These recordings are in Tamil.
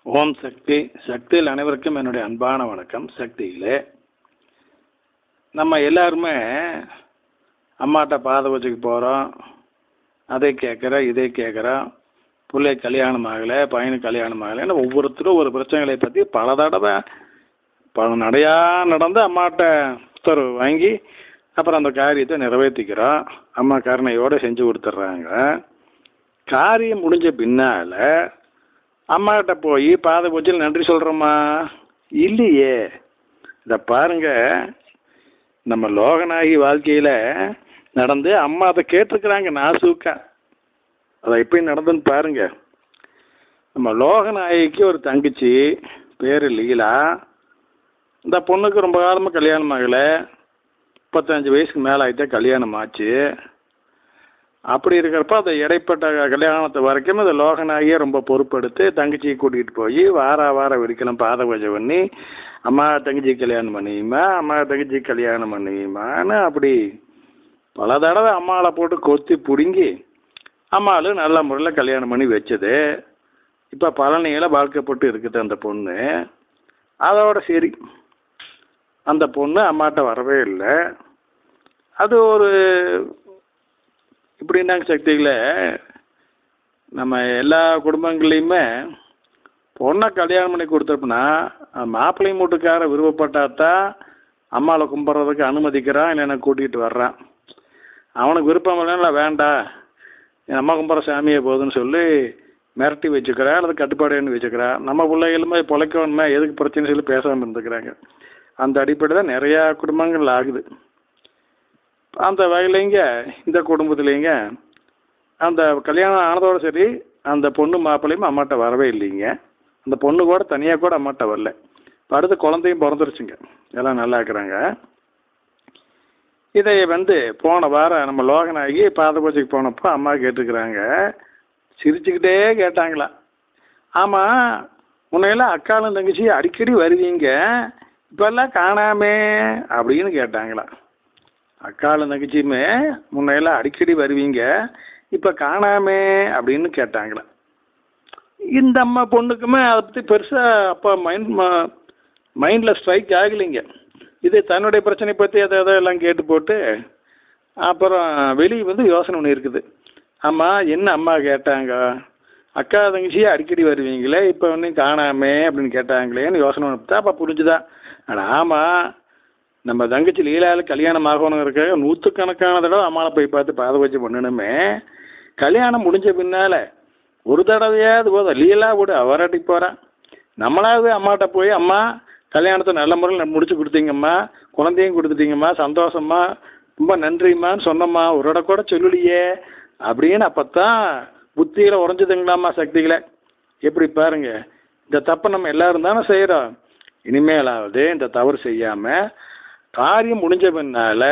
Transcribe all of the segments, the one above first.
ஓம் சக்தி. சக்தியில் அனைவருக்கும் என்னுடைய அன்பான வணக்கம். சக்தியிலே நம்ம எல்லாருமே அம்மாட்ட பாத பூஜைக்கு போகிறோம். அதை கேட்குறோம், இதை கேட்குறோம். பிள்ளை கல்யாணம் ஆகலை, பையனுக்கு கல்யாணம் ஆகலைன்னு ஒவ்வொருத்தரும் ஒரு பிரச்சனைகளை பற்றி பல தடவை பல நடையாக நடந்து அம்மாட்ட உத்தரவு வாங்கி அப்புறம் அந்த காரியத்தை நிறைவேற்றிக்கிறோம். அம்மா கருணையோடு செஞ்சு கொடுத்துட்றாங்க. காரியம் முடிஞ்ச பின்னால் அம்மாக்கிட்ட போய் பாத பூஜையில் நன்றி சொல்கிறோமா? இல்லையே. இதை பாருங்க, நம்ம லோகநாயகி வாழ்க்கையில் நடந்து அம்மா அதை கேட்டிருக்கிறாங்க நாசூக்கா. அதை எப்படி நடந்துன்னு பாருங்க. நம்ம லோகநாயகிக்கு ஒரு தங்கச்சி பேர் லீலா. இந்த பொண்ணுக்கு ரொம்ப காலமாக கல்யாணம் ஆகலை. 35 வயசுக்கு மேலே ஆகிட்டே கல்யாணம் ஆச்சு. அப்படி இருக்கிறப்ப அந்த இடைப்பட்ட கல்யாணத்தை வரைக்கும் இந்த லோகநாயகியை ரொம்ப பொறுப்பெடுத்து தங்கச்சியை கூட்டிகிட்டு போய் வாரம் வெடிக்கலாம் பாத பூஜை பண்ணி அம்மா தங்கச்சி கல்யாணம் பண்ணியுமா, அம்மா தங்கச்சி கல்யாணம் பண்ணியுமான்னு அப்படி பல தடவை அம்மாவை போட்டு கொத்தி பிடுங்கி அம்மாவில் நல்ல முறையில் கல்யாணம் பண்ணி வச்சது. இப்போ பழனியில் வாழ்க்கைப்பட்டு இருக்குது அந்த பொண்ணு. அதோட சரி, அந்த பொண்ணு அம்மாட்ட வரவே இல்லை. அது ஒரு இப்படின்னாங்க சக்தியில் நம்ம எல்லா குடும்பங்கள்லேயுமே பொண்ணை கல்யாணம் பண்ணி கொடுத்தப்பனா மாப்பிள்ளை மூட்டுக்கார விருப்பப்பட்டாதான் அம்மாவை கும்பிட்றதுக்கு அனுமதிக்கிறான், இல்லைன்னா கூட்டிகிட்டு வர்றான். அவனுக்கு விருப்பம் இல்லைன்னா வேண்டாம், என் அம்மா கும்பிட்ற சாமியை போகுதுன்னு சொல்லி மிரட்டி வச்சுக்கிறா, அல்லது கட்டுப்பாடுன்னு வச்சுக்கிறா. நம்ம பிள்ளைகளுமே பிழைக்கணுமே, எதுக்கு பிரச்சனை சொல்லி பேசாமல் இருந்துக்கிறாங்க. அந்த அடிப்படை தான் நிறையா குடும்பங்கள் ஆகுது. அந்த வகையிலைங்க இந்த குடும்பத்துலேங்க அந்த கல்யாணம் ஆனதோடு சரி அந்த பொண்ணு மாப்பிள்ளையும் அம்மாட்ட வரவே இல்லைங்க. அந்த பொண்ணு கூட தனியாக கூட அம்மாட்ட வரல. அடுத்து குழந்தையும் பிறந்துருச்சுங்க, எல்லாம் நல்லா இருக்கிறாங்க. இதை போன வாரம் நம்ம லோகநாயகி பாத பூஜைக்கு போனப்போ அம்மா கேட்டுக்கிறாங்க. சிரிச்சுக்கிட்டே கேட்டாங்களா, ஆமாம் முன்னையெல்லாம் அக்காலும் தங்கச்சி அடிக்கடி வருவீங்க, இப்போல்லாம் காணாமே அப்படின்னு கேட்டாங்களா. அக்காலும் தங்கச்சியுமே முன்னையெல்லாம் அடிக்கடி வருவீங்க, இப்போ காணாமே அப்படின்னு கேட்டாங்களா. இந்த அம்மா பொண்ணுக்குமே அதை பற்றி பெருசாக அப்போ மைண்டில் ஸ்ட்ரைக் ஆகலைங்க. இது தன்னுடைய பிரச்சனை பற்றி அதை எல்லாம் கேட்டு போட்டு அப்புறம் வெளியே யோசனை ஒன்று இருக்குது. அம்மா என்ன அம்மா கேட்டாங்க, அக்கா தங்கச்சியே அடிக்கடி வருவீங்களே, இப்போ காணாமே அப்படின்னு கேட்டாங்களேன்னு யோசனை ஒன்று. அப்போ புரிஞ்சுதான், ஆனால் ஆமாம் நம்ம தங்கச்சி லீலாவில் கல்யாணம் ஆகணும் இருக்க நூற்றுக்கணக்கான தடவை அம்மாவை போய் பார்த்து பாத பூஜை பண்ணணுமே. கல்யாணம் முடிஞ்ச பின்னால் ஒரு தடவையாவது போதும் லீலா விட அவராட்டி போகிறான். நம்மளாவது அம்மாட்ட போய் அம்மா கல்யாணத்தை நல்ல முறையில் முடிச்சு கொடுத்தீங்கம்மா, குழந்தையும் கொடுத்துட்டீங்கம்மா, சந்தோஷம்மா, ரொம்ப நன்றிம்மான்னு சொன்னம்மா, ஒரு இடம் கூட சொல்லலையே அப்படின்னு அப்போத்தான் புத்தியில் உறைஞ்சுதுங்களாம்மா சக்திகளை. எப்படி பாருங்க, இந்த தப்பை நம்ம எல்லோரும் தானே செய்கிறோம். இனிமேலாவது இந்த தவறு செய்யாமல் காரியம் முடிஞ்ச பின்னால்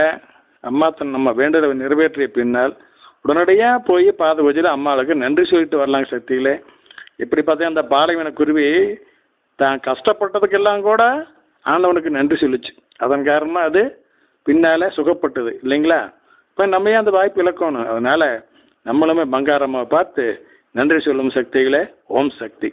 அம்மா நம்ம வேண்டதை நிறைவேற்றிய பின்னால் உடனடியாக போய் பாத பூஜையில் அம்மாவுக்கு நன்றி சொல்லிட்டு வரலாங்க சக்திகளே. எப்படி பார்த்தா அந்த பாலைவன குருவி தான் கஷ்டப்பட்டதுக்கெல்லாம் கூட ஆண்டவனுக்கு நன்றி சொல்லிச்சு. அதன் காரணமாக அது பின்னால் சுகப்பட்டது இல்லைங்களா. இப்போ நம்ம ஏன் அந்த வாய்ப்பு இழக்கணும்? அதனால் நம்மளுமே பங்காரம்மாவை பார்த்து நன்றி சொல்லும் சக்திகளே. ஓம் சக்தி.